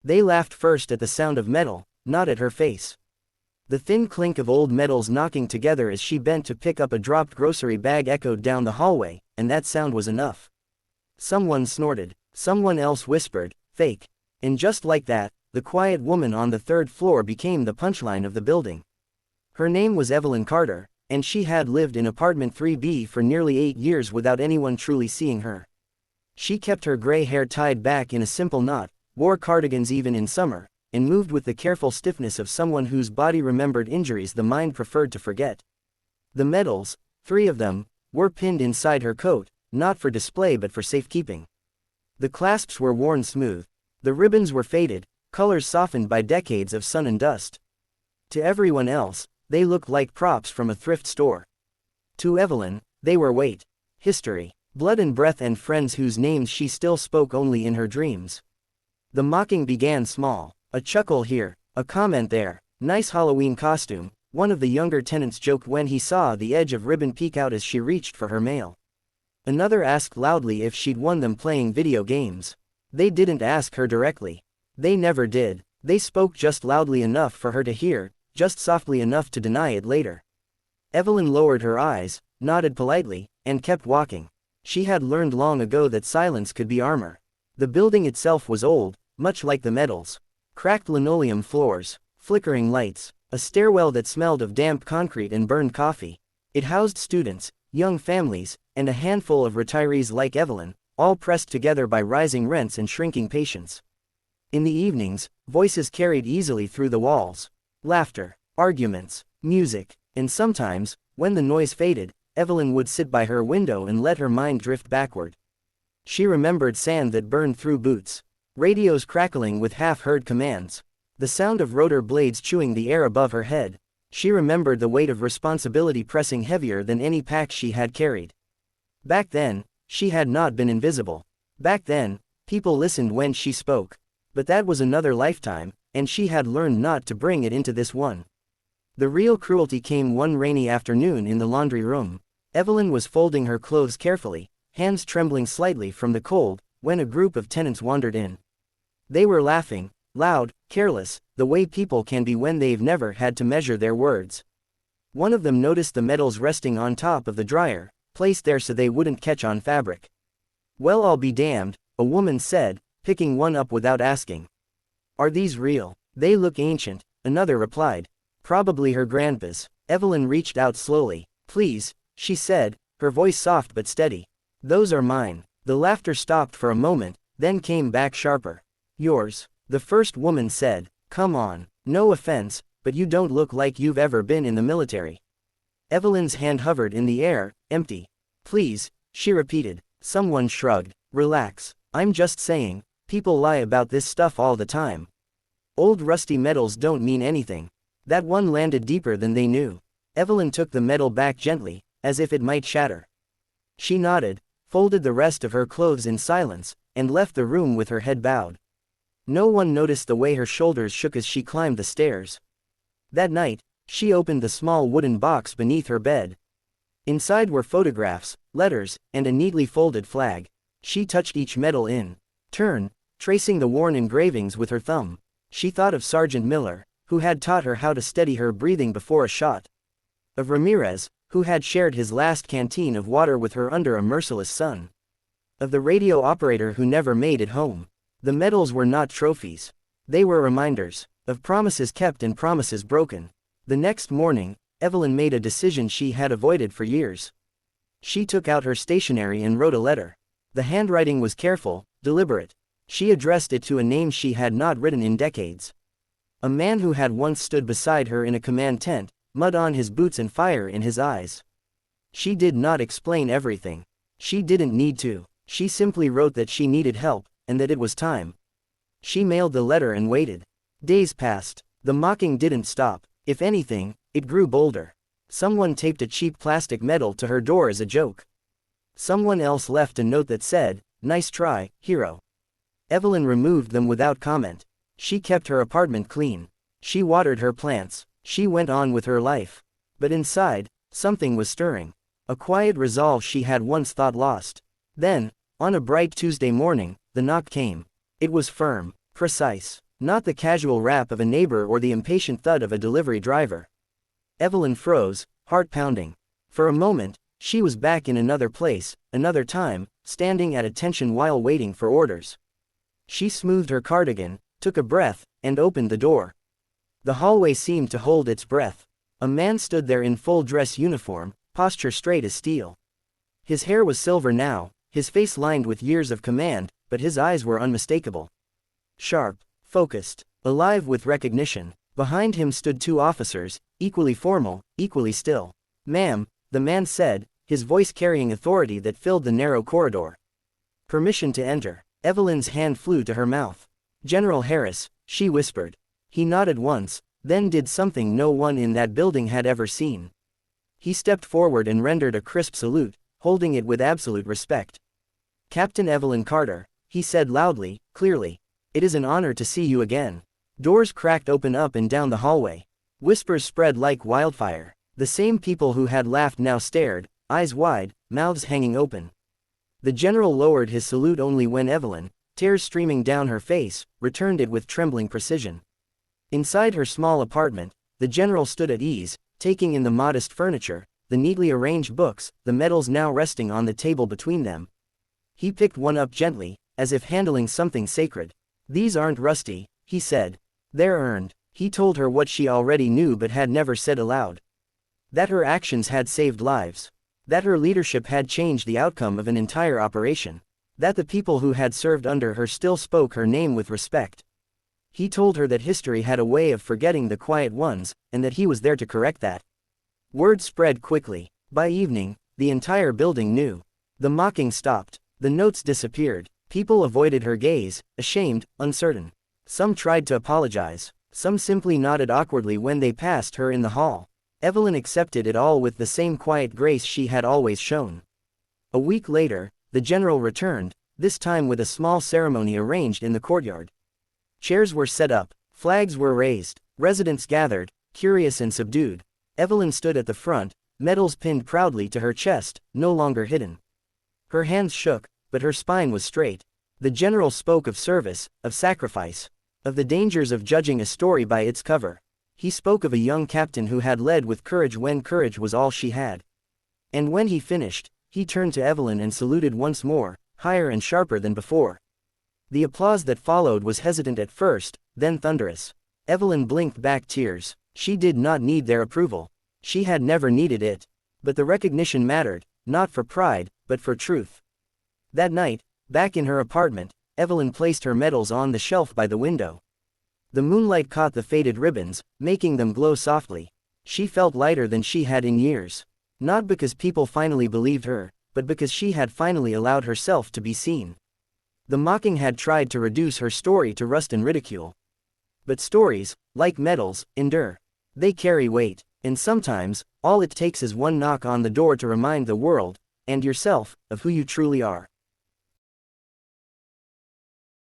They laughed first at the sound of metal, not at her face. The thin clink of old metals knocking together as she bent to pick up a dropped grocery bag echoed down the hallway, and that sound was enough. Someone snorted. Someone else whispered, "Fake." And just like that, the quiet woman on the third floor became the punchline of the building. Her name was Evelyn Carter, and she had lived in apartment 3B for nearly 8 years without anyone truly seeing her. She kept her gray hair tied back in a simple knot, wore cardigans even in summer, and moved with the careful stiffness of someone whose body remembered injuries the mind preferred to forget. The medals, 3 of them, were pinned inside her coat, not for display but for safekeeping. The clasps were worn smooth. The ribbons were faded, colors softened by decades of sun and dust. To everyone else, they looked like props from a thrift store. To Evelyn, they were weight, history, blood and breath and friends whose names she still spoke only in her dreams. The mocking began small. A chuckle here, a comment there. "Nice Halloween costume," one of the younger tenants joked when he saw the edge of ribbon peek out as she reached for her mail. Another asked loudly if she'd won them playing video games. They didn't ask her directly. They never did. They spoke just loudly enough for her to hear, just softly enough to deny it later. Evelyn lowered her eyes, nodded politely, and kept walking. She had learned long ago that silence could be armor. The building itself was old, much like the medals. Cracked linoleum floors, flickering lights, a stairwell that smelled of damp concrete and burned coffee. It housed students, young families, and a handful of retirees like Evelyn, all pressed together by rising rents and shrinking patience. In the evenings, voices carried easily through the walls. Laughter, arguments, music, and sometimes, when the noise faded, Evelyn would sit by her window and let her mind drift backward. She remembered sand that burned through boots. Radios crackling with half-heard commands. The sound of rotor blades chewing the air above her head. She remembered the weight of responsibility pressing heavier than any pack she had carried. Back then, she had not been invisible. Back then, people listened when she spoke. But that was another lifetime, and she had learned not to bring it into this one. The real cruelty came one rainy afternoon in the laundry room. Evelyn was folding her clothes carefully, hands trembling slightly from the cold, when a group of tenants wandered in. They were laughing, loud, careless, the way people can be when they've never had to measure their words. One of them noticed the medals resting on top of the dryer, placed there so they wouldn't catch on fabric. "Well, I'll be damned," a woman said, picking one up without asking. "Are these real? They look ancient," another replied. "Probably her grandpa's." Evelyn reached out slowly. "Please," she said, her voice soft but steady. "Those are mine." The laughter stopped for a moment, then came back sharper. "Yours," the first woman said. "Come on. No offense, but you don't look like you've ever been in the military." Evelyn's hand hovered in the air, empty. "Please," she repeated. Someone shrugged. "Relax. I'm just saying, people lie about this stuff all the time. Old rusty medals don't mean anything." That one landed deeper than they knew. Evelyn took the medal back gently, as if it might shatter. She nodded, folded the rest of her clothes in silence, and left the room with her head bowed. No one noticed the way her shoulders shook as she climbed the stairs. That night, she opened the small wooden box beneath her bed. Inside were photographs, letters, and a neatly folded flag. She touched each medal in turn, tracing the worn engravings with her thumb. She thought of Sergeant Miller, who had taught her how to steady her breathing before a shot. Of Ramirez, who had shared his last canteen of water with her under a merciless sun. Of the radio operator who never made it home. The medals were not trophies. They were reminders of promises kept and promises broken. The next morning, Evelyn made a decision she had avoided for years. She took out her stationery and wrote a letter. The handwriting was careful, deliberate. She addressed it to a name she had not written in decades. A man who had once stood beside her in a command tent, mud on his boots and fire in his eyes. She did not explain everything. She didn't need to. She simply wrote that she needed help, and that it was time. She mailed the letter and waited. Days passed. The mocking didn't stop. If anything, it grew bolder. Someone taped a cheap plastic medal to her door as a joke. Someone else left a note that said, "Nice try, hero." Evelyn removed them without comment. She kept her apartment clean. She watered her plants. She went on with her life. But inside, something was stirring. A quiet resolve she had once thought lost. Then, on a bright Tuesday morning, the knock came. It was firm, precise. Not the casual rap of a neighbor or the impatient thud of a delivery driver. Evelyn froze, heart pounding. For a moment, she was back in another place, another time, standing at attention while waiting for orders. She smoothed her cardigan, took a breath, and opened the door. The hallway seemed to hold its breath. A man stood there in full dress uniform, posture straight as steel. His hair was silver now, his face lined with years of command, but his eyes were unmistakable. Sharp, focused, alive with recognition. Behind him stood two officers, equally formal, equally still. "Ma'am," the man said, his voice carrying authority that filled the narrow corridor. "Permission to enter." Evelyn's hand flew to her mouth. "General Harris," she whispered. He nodded once, then did something no one in that building had ever seen. He stepped forward and rendered a crisp salute, holding it with absolute respect. "Captain Evelyn Carter," he said loudly, clearly. "It is an honor to see you again." Doors cracked open up and down the hallway. Whispers spread like wildfire. The same people who had laughed now stared, eyes wide, mouths hanging open. The general lowered his salute only when Evelyn, tears streaming down her face, returned it with trembling precision. Inside her small apartment, the general stood at ease, taking in the modest furniture, the neatly arranged books, the medals now resting on the table between them. He picked one up gently, as if handling something sacred. "These aren't rusty," he said. "They're earned." He told her what she already knew but had never said aloud. That her actions had saved lives. That her leadership had changed the outcome of an entire operation. That the people who had served under her still spoke her name with respect. He told her that history had a way of forgetting the quiet ones, and that he was there to correct that. Word spread quickly. By evening, the entire building knew. The mocking stopped. The notes disappeared. People avoided her gaze, ashamed, uncertain. Some tried to apologize. Some simply nodded awkwardly when they passed her in the hall. Evelyn accepted it all with the same quiet grace she had always shown. A week later, the general returned, this time with a small ceremony arranged in the courtyard. Chairs were set up, flags were raised, residents gathered, curious and subdued. Evelyn stood at the front, medals pinned proudly to her chest, no longer hidden. Her hands shook, but her spine was straight. The general spoke of service, of sacrifice, of the dangers of judging a story by its cover. He spoke of a young captain who had led with courage when courage was all she had. And when he finished, he turned to Evelyn and saluted once more, higher and sharper than before. The applause that followed was hesitant at first, then thunderous. Evelyn blinked back tears. She did not need their approval. She had never needed it. But the recognition mattered, not for pride, but for truth. That night, back in her apartment, Evelyn placed her medals on the shelf by the window. The moonlight caught the faded ribbons, making them glow softly. She felt lighter than she had in years. Not because people finally believed her, but because she had finally allowed herself to be seen. The mocking had tried to reduce her story to rust and ridicule. But stories, like medals, endure. They carry weight, and sometimes, all it takes is one knock on the door to remind the world, and yourself, of who you truly are.